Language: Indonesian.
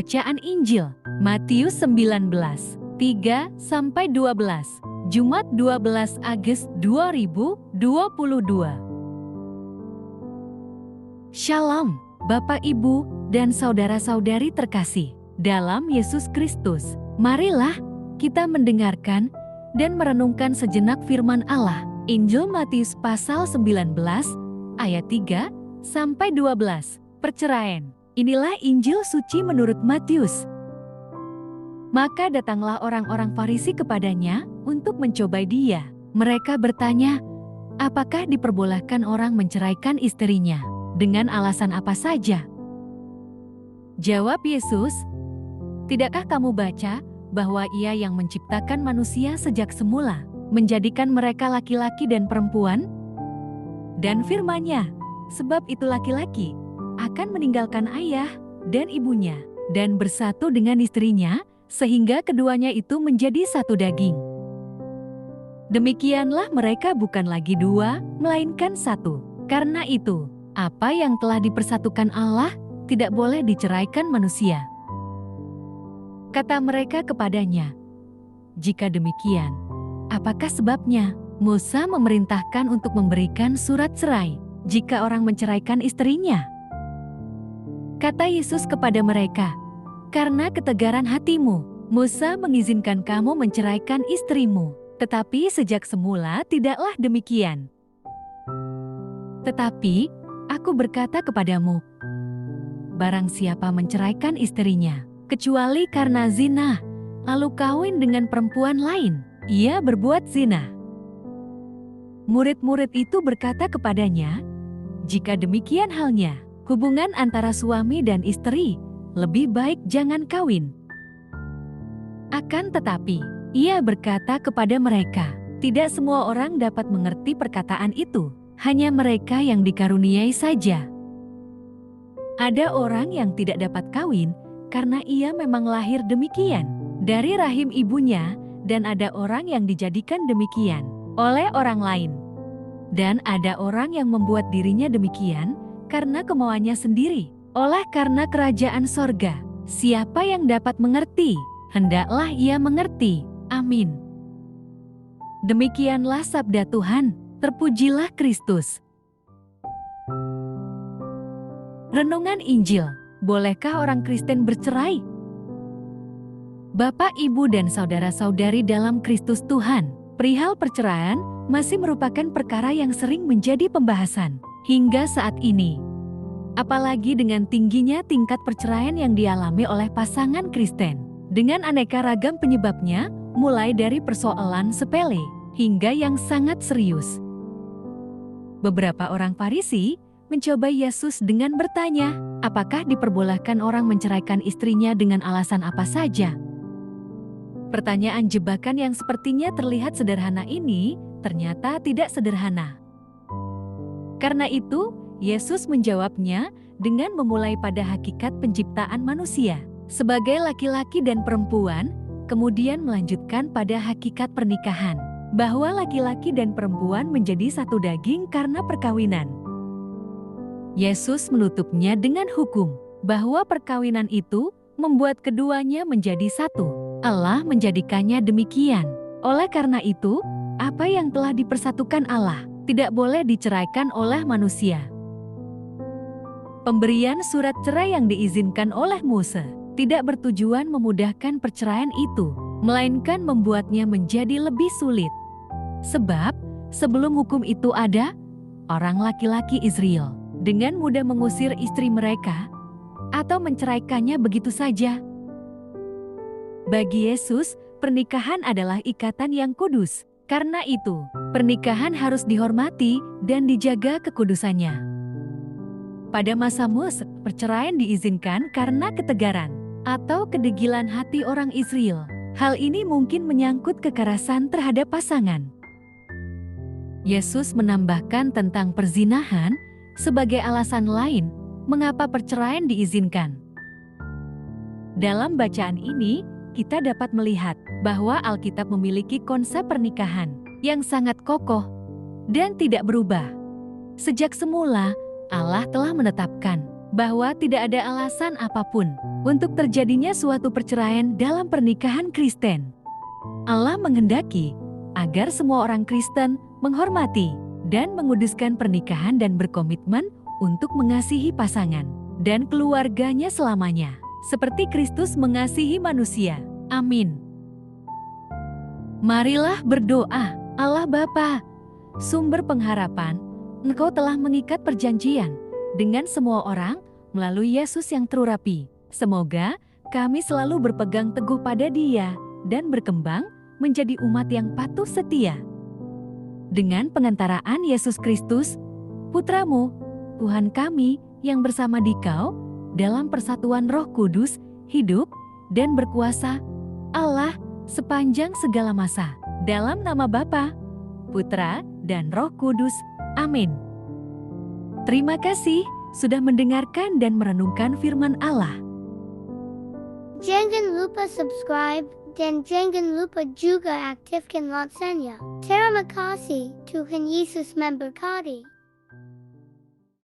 Bacaan Injil, Matius 19, 3-12, Jumat 12 Agustus 2022. Shalom, Bapak Ibu dan saudara-saudari terkasih dalam Yesus Kristus. Marilah kita mendengarkan dan merenungkan sejenak firman Allah. Injil Matius pasal 19 ayat 3-12. Perceraian. Inilah Injil suci menurut Matius. Maka datanglah orang-orang Farisi kepadanya untuk mencobai dia. Mereka bertanya, apakah diperbolehkan orang menceraikan istrinya? Dengan alasan apa saja? Jawab Yesus, tidakkah kamu baca bahwa Ia yang menciptakan manusia sejak semula, menjadikan mereka laki-laki dan perempuan? Dan firman-Nya, sebab itu laki-laki akan meninggalkan ayah dan ibunya, dan bersatu dengan istrinya, sehingga keduanya itu menjadi satu daging. Demikianlah mereka bukan lagi dua, melainkan satu. Karena itu, apa yang telah dipersatukan Allah, tidak boleh diceraikan manusia. Kata mereka kepadanya, jika demikian, apakah sebabnya Musa memerintahkan untuk memberikan surat cerai jika orang menceraikan istrinya? Kata Yesus kepada mereka, karena ketegaran hatimu, Musa mengizinkan kamu menceraikan istrimu, tetapi sejak semula tidaklah demikian. Tetapi, aku berkata kepadamu, barang siapa menceraikan istrinya, kecuali karena zina, lalu kawin dengan perempuan lain, ia berbuat zina. Murid-murid itu berkata kepadanya, jika demikian halnya, hubungan antara suami dan istri, lebih baik jangan kawin. Akan tetapi, ia berkata kepada mereka, tidak semua orang dapat mengerti perkataan itu, hanya mereka yang dikaruniai saja. Ada orang yang tidak dapat kawin, karena ia memang lahir demikian, dari rahim ibunya, dan ada orang yang dijadikan demikian, oleh orang lain. Dan ada orang yang membuat dirinya demikian, karena kemauannya sendiri, karena kerajaan sorga. Siapa yang dapat mengerti, hendaklah ia mengerti. Amin. Demikianlah sabda Tuhan, terpujilah Kristus. Renungan Injil, bolehkah orang Kristen bercerai? Bapak, Ibu, dan saudara-saudari dalam Kristus Tuhan, perihal perceraian masih merupakan perkara yang sering menjadi pembahasan hingga saat ini. Apalagi dengan tingginya tingkat perceraian yang dialami oleh pasangan Kristen, dengan aneka ragam penyebabnya, mulai dari persoalan sepele hingga yang sangat serius. Beberapa orang Farisi mencoba Yesus dengan bertanya, apakah diperbolehkan orang menceraikan istrinya dengan alasan apa saja? Pertanyaan jebakan yang sepertinya terlihat sederhana ini ternyata tidak sederhana. Karena itu, Yesus menjawabnya dengan memulai pada hakikat penciptaan manusia sebagai laki-laki dan perempuan, kemudian melanjutkan pada hakikat pernikahan, bahwa laki-laki dan perempuan menjadi satu daging karena perkawinan. Yesus menutupnya dengan hukum bahwa perkawinan itu membuat keduanya menjadi satu. Allah menjadikannya demikian. Oleh karena itu, apa yang telah dipersatukan Allah tidak boleh diceraikan oleh manusia. Pemberian surat cerai yang diizinkan oleh Musa tidak bertujuan memudahkan perceraian itu, melainkan membuatnya menjadi lebih sulit. Sebab, sebelum hukum itu ada, orang laki-laki Israel dengan mudah mengusir istri mereka atau menceraikannya begitu saja. Bagi Yesus, pernikahan adalah ikatan yang kudus. Karena itu, pernikahan harus dihormati dan dijaga kekudusannya. Pada masa Musa, perceraian diizinkan karena ketegaran atau kedegilan hati orang Israel. Hal ini mungkin menyangkut kekerasan terhadap pasangan. Yesus menambahkan tentang perzinahan sebagai alasan lain mengapa perceraian diizinkan. Dalam bacaan ini, kita dapat melihat bahwa Alkitab memiliki konsep pernikahan yang sangat kokoh dan tidak berubah. Sejak semula, Allah telah menetapkan bahwa tidak ada alasan apapun untuk terjadinya suatu perceraian dalam pernikahan Kristen. Allah menghendaki agar semua orang Kristen menghormati dan menguduskan pernikahan dan berkomitmen untuk mengasihi pasangan dan keluarganya selamanya, seperti Kristus mengasihi manusia. Amin. Marilah berdoa. Allah Bapa, sumber pengharapan, Engkau telah mengikat perjanjian dengan semua orang melalui Yesus yang terurapi. Semoga kami selalu berpegang teguh pada Dia dan berkembang menjadi umat yang patuh setia. Dengan pengantaraan Yesus Kristus, Putra-Mu, Tuhan kami yang bersama Dikau dalam persatuan Roh Kudus, hidup dan berkuasa Allah sepanjang segala masa. Dalam nama Bapa, Putra, dan Roh Kudus. Amin. Terima kasih sudah mendengarkan dan merenungkan firman Allah. Jangan lupa subscribe dan jangan lupa juga aktifkan loncengnya. Terima kasih, Tuhan Yesus memberkati.